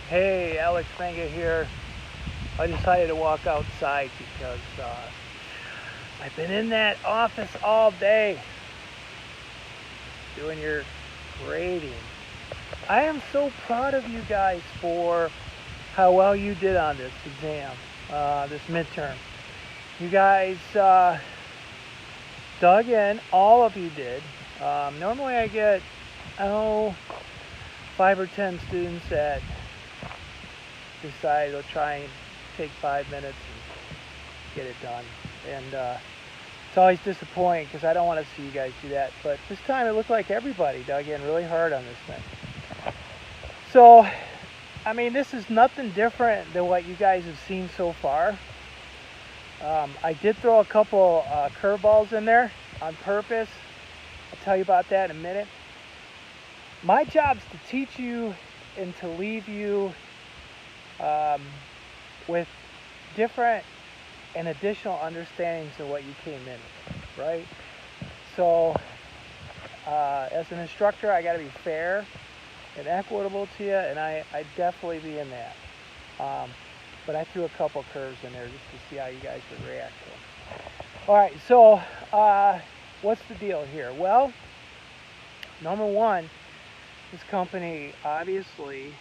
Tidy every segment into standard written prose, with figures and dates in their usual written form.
Hey, Alex Menga here. I decided to walk outside because I've been in that office all day doing your grading. I am so proud of you guys for how well you did on this exam, this midterm. You guys dug in, all of you did. Normally I get, oh, 5 or 10 students that decide they'll try and take 5 minutes and get it done. And it's always disappointing because I don't want to see you guys do that. But this time it looked like everybody dug in really hard on this thing. So, I mean, this is nothing different than what you guys have seen so far. I did throw a couple curveballs in there on purpose. I'll tell you about that in a minute. My job is to teach you and to leave you with different and additional understandings of what you came in with, right? So as an instructor, I got to be fair and equitable to you, and I definitely be in that. But I threw a couple curves in there just to see how you guys would react to them. All right, so what's the deal here? Well, number one, this company obviously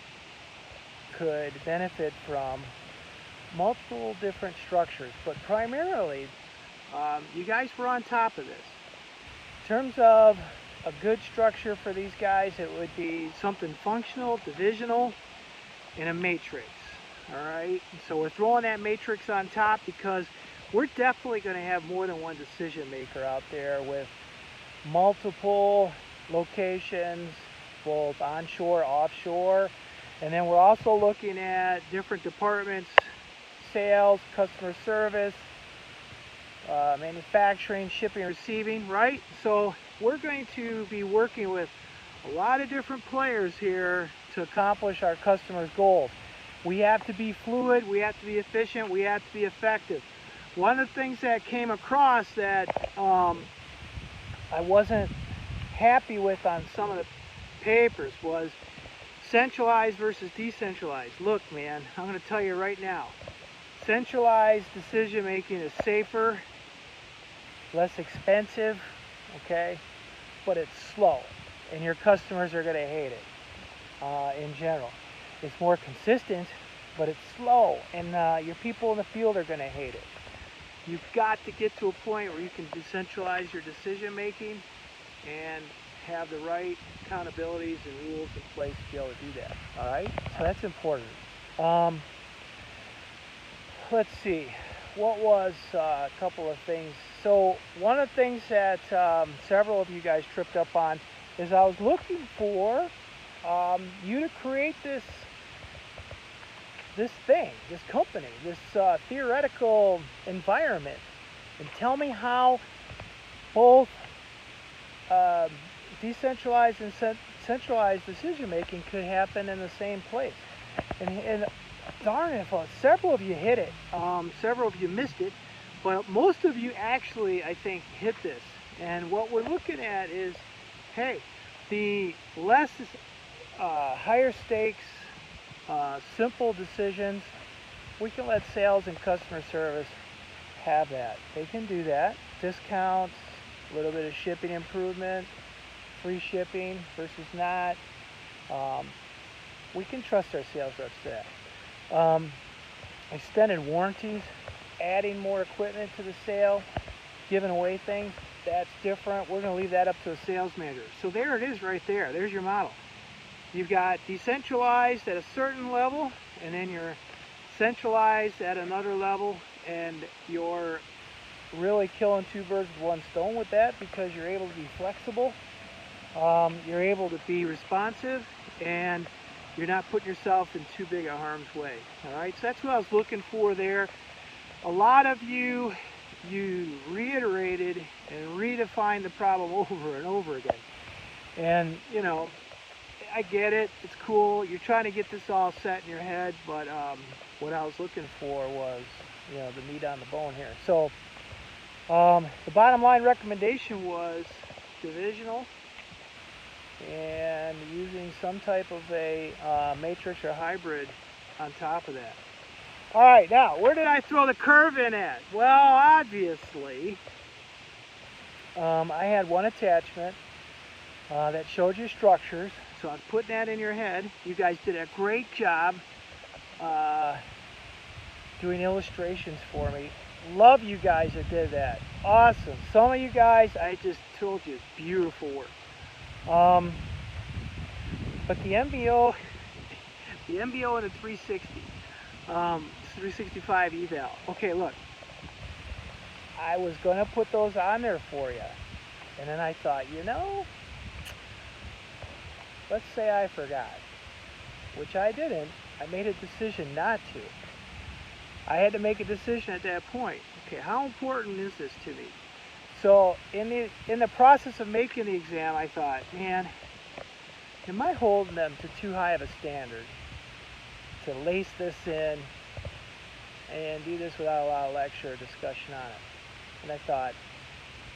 could benefit from multiple different structures, but primarily you guys were on top of this. In terms of a good structure for these guys, it would be something functional, divisional, and a matrix. All right, so we're throwing that matrix on top because we're definitely going to have more than one decision maker out there with multiple locations, both onshore, offshore. And then we're also looking at different departments: sales, customer service, manufacturing, shipping, receiving, right? So we're going to be working with a lot of different players here to accomplish our customers' goals. We have to be fluid, we have to be efficient, we have to be effective. One of the things that came across that I wasn't happy with on some of the papers was centralized versus decentralized. Look, man, I'm going to tell you right now, centralized decision making is safer, less expensive, okay, but it's slow, and your customers are going to hate it in general. It's more consistent, but it's slow, and your people in the field are going to hate it. You've got to get to a point where you can decentralize your decision making and have the right accountabilities and rules in place to be able to do that. All right, so that's important. Let's see, what was a couple of things. So one of the things that several of you guys tripped up on is I was looking for you to create this thing, this company, this theoretical environment, and tell me how both decentralized and centralized decision making could happen in the same place. And darn it, several of you hit it, several of you missed it, but most of you actually, I think, hit this. And what we're looking at is, hey, the less higher stakes, simple decisions, we can let sales and customer service have that. They can do that. Discounts, a little bit of shipping improvement, free shipping versus not. We can trust our sales reps to that. Extended warranties, adding more equipment to the sale, giving away things, that's different. We're going to leave that up to a sales manager. So there it is right there. There's your model. You've got decentralized at a certain level, and then you're centralized at another level, and you're really killing two birds with one stone with that because you're able to be flexible, you're able to be responsive, and you're not putting yourself in too big a harm's way. All right, so that's what I was looking for there. A lot of you reiterated and redefined the problem over and over again. And, you know, I get it, it's cool, you're trying to get this all set in your head, but what I was looking for was, you know, the meat on the bone here. So the bottom line recommendation was divisional, and using some type of a matrix or hybrid on top of that. All right, now where did I throw the curve in at? Well, obviously, I had one attachment that showed you structures, so I was putting that in your head. You guys did a great job doing illustrations for me. Love you guys that did that. Awesome. Some of you guys, I just told you, it's beautiful work. But the MBO, the MBO and the 360, 365 eval. Okay, look, I was gonna put those on there for you, and then I thought, you know, let's say I forgot, which I didn't. I made a decision not to. I had to make a decision at that point. Okay, how important is this to me? So in the process of making the exam, I thought, man, am I holding them to too high of a standard to lace this in and do this without a lot of lecture or discussion on it? And I thought,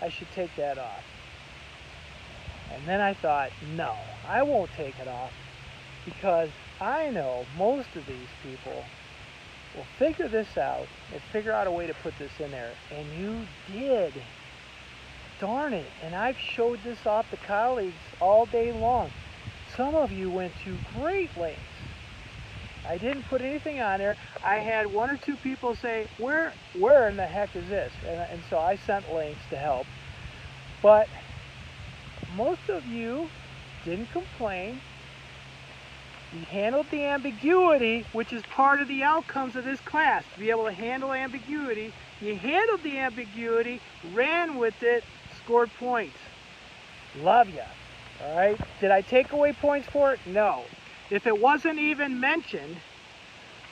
I should take that off. And then I thought, no, I won't take it off, because I know most of these people will figure this out and figure out a way to put this in there. And you did. Darn it. And I've showed this off to colleagues all day long. Some of you went to great lengths. I didn't put anything on there. I had one or two people say, where in the heck is this? And so I sent links to help. But most of you didn't complain. You handled the ambiguity, which is part of the outcomes of this class. To be able to handle ambiguity, you handled the ambiguity, ran with it, scored points. Love ya. All right. Did I take away points for it? No. If it wasn't even mentioned,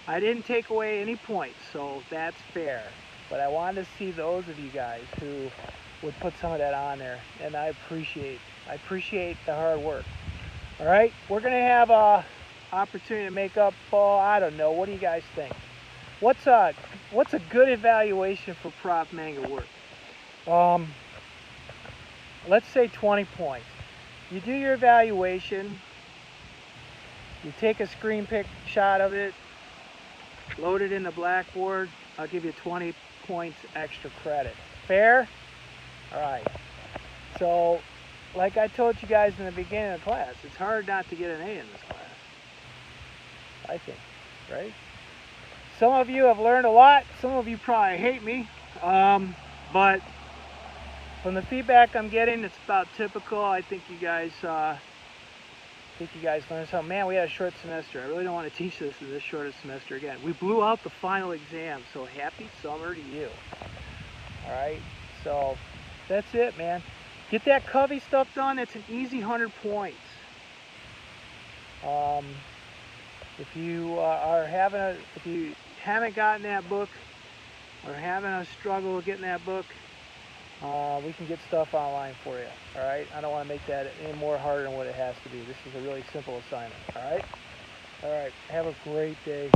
I didn't take away any points, so that's fair. But I wanted to see those of you guys who would put some of that on there, and I appreciate the hard work. All right, we're gonna have a opportunity to make up. I don't know. What do you guys think? What's a good evaluation for Prof Manga work? Let's say 20 points. You do your evaluation. You take a screen pick shot of it, load it in the Blackboard. I'll give you 20 points extra credit. Fair? All right. So, like I told you guys in the beginning of the class, it's hard not to get an A in this class. I think, right? Some of you have learned a lot. Some of you probably hate me. But from the feedback I'm getting, it's about typical. I think you guys learned something. Man, we had a short semester. I really don't want to teach this in this short a semester again. We blew out the final exam, so happy summer to you. All right, so that's it, man. Get that Covey stuff done. It's an easy 100 points. If you haven't gotten that book or having a struggle getting that book, we can get stuff online for you. All right, I don't want to make that any more harder than what it has to be. This is a really simple assignment. All right, have a great day.